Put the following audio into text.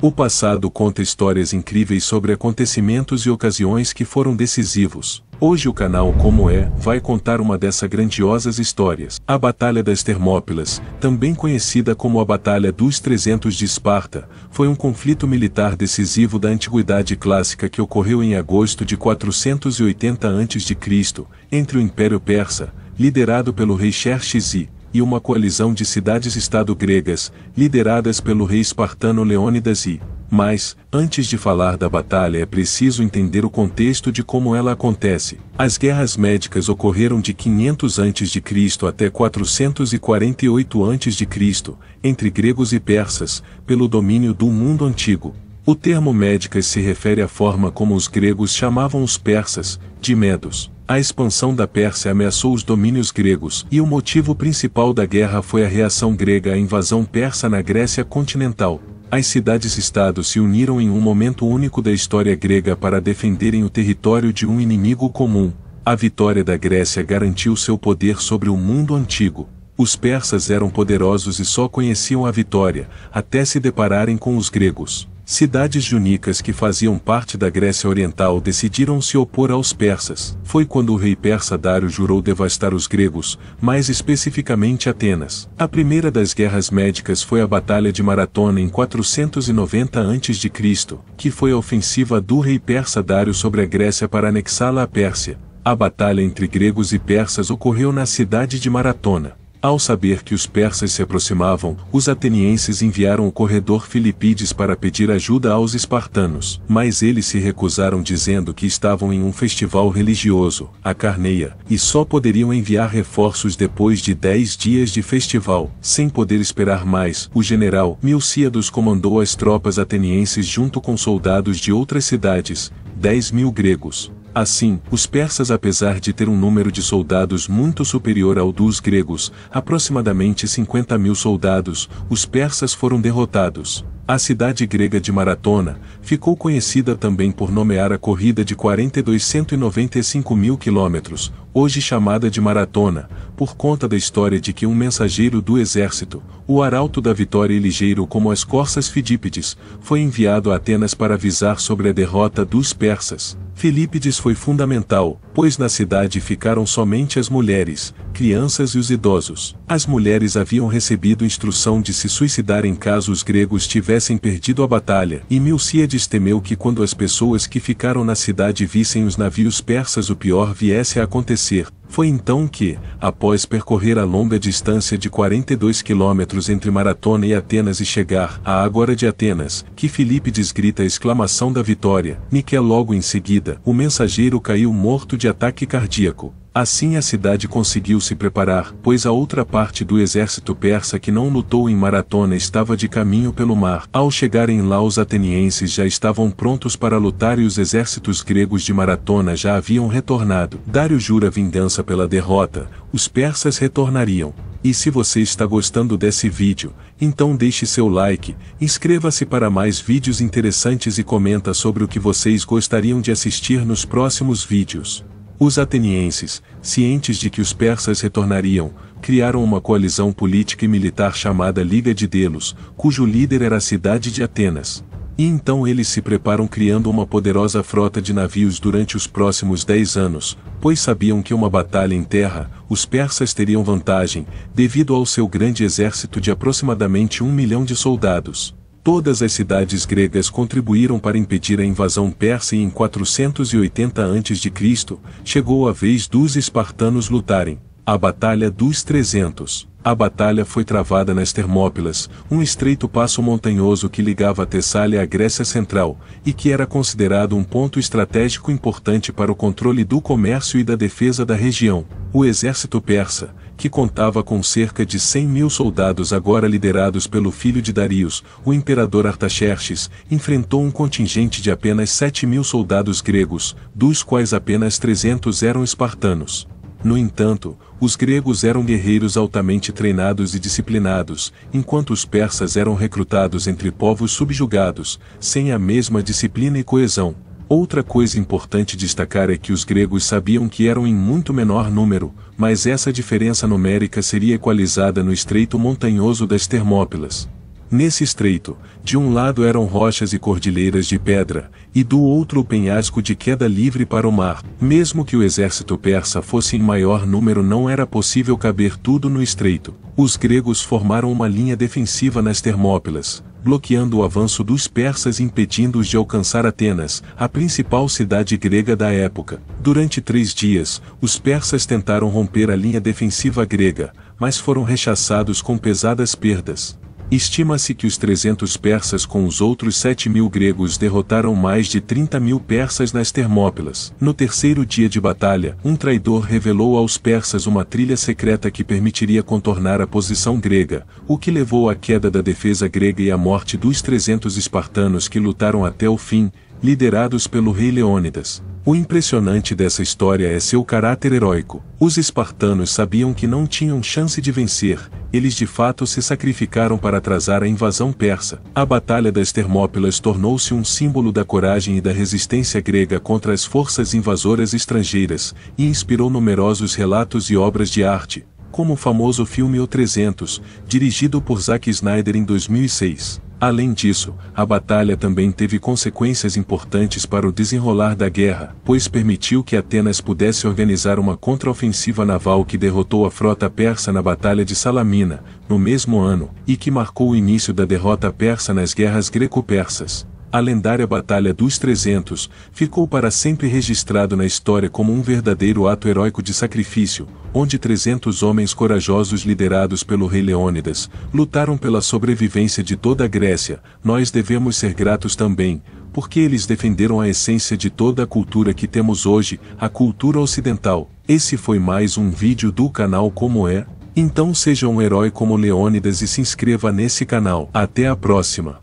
O passado conta histórias incríveis sobre acontecimentos e ocasiões que foram decisivos. Hoje o canal Como É vai contar uma dessas grandiosas histórias. A Batalha das Termópilas, também conhecida como a Batalha dos 300 de Esparta, foi um conflito militar decisivo da Antiguidade Clássica que ocorreu em agosto de 480 a.C., entre o Império Persa, liderado pelo rei Xerxes e uma coalizão de cidades-estado gregas, lideradas pelo rei espartano Leônidas I. Mas, antes de falar da batalha é preciso entender o contexto de como ela acontece. As guerras médicas ocorreram de 500 a.C. até 448 a.C., entre gregos e persas, pelo domínio do mundo antigo. O termo médicas se refere à forma como os gregos chamavam os persas, de medos. A expansão da Pérsia ameaçou os domínios gregos, e o motivo principal da guerra foi a reação grega à invasão persa na Grécia continental. As cidades-estado se uniram em um momento único da história grega para defenderem o território de um inimigo comum. A vitória da Grécia garantiu seu poder sobre o mundo antigo. Os persas eram poderosos e só conheciam a vitória, até se depararem com os gregos. Cidades junicas que faziam parte da Grécia Oriental decidiram se opor aos persas. Foi quando o rei persa Dário jurou devastar os gregos, mais especificamente Atenas. A primeira das guerras médicas foi a Batalha de Maratona em 490 a.C., que foi a ofensiva do rei persa Dário sobre a Grécia para anexá-la à Pérsia. A batalha entre gregos e persas ocorreu na cidade de Maratona. Ao saber que os persas se aproximavam, os atenienses enviaram o corredor Filipides para pedir ajuda aos espartanos, mas eles se recusaram dizendo que estavam em um festival religioso, a Carneia, e só poderiam enviar reforços depois de 10 dias de festival. Sem poder esperar mais, o general Milcíadas comandou as tropas atenienses junto com soldados de outras cidades, 10.000 gregos. Assim, os persas, apesar de ter um número de soldados muito superior ao dos gregos, aproximadamente 50.000 soldados, os persas foram derrotados. A cidade grega de Maratona ficou conhecida também por nomear a corrida de 42.195.000 quilômetros, hoje chamada de Maratona, por conta da história de que um mensageiro do exército, o arauto da vitória e ligeiro como as corças Fidípides, foi enviado a Atenas para avisar sobre a derrota dos persas. Filípides foi fundamental, pois na cidade ficaram somente as mulheres, crianças e os idosos. As mulheres haviam recebido instrução de se suicidarem caso os gregos tivessem perdido a batalha, e Milcíades temeu que quando as pessoas que ficaram na cidade vissem os navios persas o pior viesse a acontecer. Foi então que, após percorrer a longa distância de 42 quilômetros entre Maratona e Atenas e chegar à Ágora de Atenas, que Filípides grita a exclamação da vitória, Miquel logo em seguida, o mensageiro caiu morto de ataque cardíaco. Assim a cidade conseguiu se preparar, pois a outra parte do exército persa que não lutou em Maratona estava de caminho pelo mar. Ao chegarem lá os atenienses já estavam prontos para lutar e os exércitos gregos de Maratona já haviam retornado. Dário jura vingança pela derrota, os persas retornariam. E se você está gostando desse vídeo, então deixe seu like, inscreva-se para mais vídeos interessantes e comenta sobre o que vocês gostariam de assistir nos próximos vídeos. Os atenienses, cientes de que os persas retornariam, criaram uma coalizão política e militar chamada Liga de Delos, cujo líder era a cidade de Atenas. E então eles se preparam criando uma poderosa frota de navios durante os próximos 10 anos, pois sabiam que uma batalha em terra, os persas teriam vantagem, devido ao seu grande exército de aproximadamente 1 milhão de soldados. Todas as cidades gregas contribuíram para impedir a invasão persa e em 480 a.C., chegou a vez dos espartanos lutarem. A Batalha dos 300. A batalha foi travada nas Termópilas, um estreito passo montanhoso que ligava a Tessália à Grécia Central, e que era considerado um ponto estratégico importante para o controle do comércio e da defesa da região. O exército persa, que contava com cerca de 100.000 soldados agora liderados pelo filho de Darius, o imperador Artaxerxes, enfrentou um contingente de apenas 7.000 soldados gregos, dos quais apenas 300 eram espartanos. No entanto, os gregos eram guerreiros altamente treinados e disciplinados, enquanto os persas eram recrutados entre povos subjugados, sem a mesma disciplina e coesão. Outra coisa importante destacar é que os gregos sabiam que eram em muito menor número, mas essa diferença numérica seria equalizada no estreito montanhoso das Termópilas. Nesse estreito, de um lado eram rochas e cordilheiras de pedra, e do outro o penhasco de queda livre para o mar. Mesmo que o exército persa fosse em maior número, não era possível caber tudo no estreito. Os gregos formaram uma linha defensiva nas Termópilas, bloqueando o avanço dos persas e impedindo-os de alcançar Atenas, a principal cidade grega da época. Durante 3 dias, os persas tentaram romper a linha defensiva grega, mas foram rechaçados com pesadas perdas. Estima-se que os 300 persas com os outros 7.000 gregos derrotaram mais de 30.000 persas nas Termópilas. No terceiro dia de batalha, um traidor revelou aos persas uma trilha secreta que permitiria contornar a posição grega, o que levou à queda da defesa grega e à morte dos 300 espartanos que lutaram até o fim, liderados pelo rei Leônidas. O impressionante dessa história é seu caráter heróico. Os espartanos sabiam que não tinham chance de vencer, eles de fato se sacrificaram para atrasar a invasão persa. A Batalha das Termópilas tornou-se um símbolo da coragem e da resistência grega contra as forças invasoras estrangeiras, e inspirou numerosos relatos e obras de arte, como o famoso filme O 300, dirigido por Zack Snyder em 2006. Além disso, a batalha também teve consequências importantes para o desenrolar da guerra, pois permitiu que Atenas pudesse organizar uma contraofensiva naval que derrotou a frota persa na Batalha de Salamina, no mesmo ano, e que marcou o início da derrota persa nas guerras greco-persas. A lendária Batalha dos 300 ficou para sempre registrado na história como um verdadeiro ato heróico de sacrifício, onde 300 homens corajosos liderados pelo rei Leônidas lutaram pela sobrevivência de toda a Grécia. Nós devemos ser gratos também, porque eles defenderam a essência de toda a cultura que temos hoje, a cultura ocidental. Esse foi mais um vídeo do canal Como É? Então seja um herói como Leônidas e se inscreva nesse canal. Até a próxima!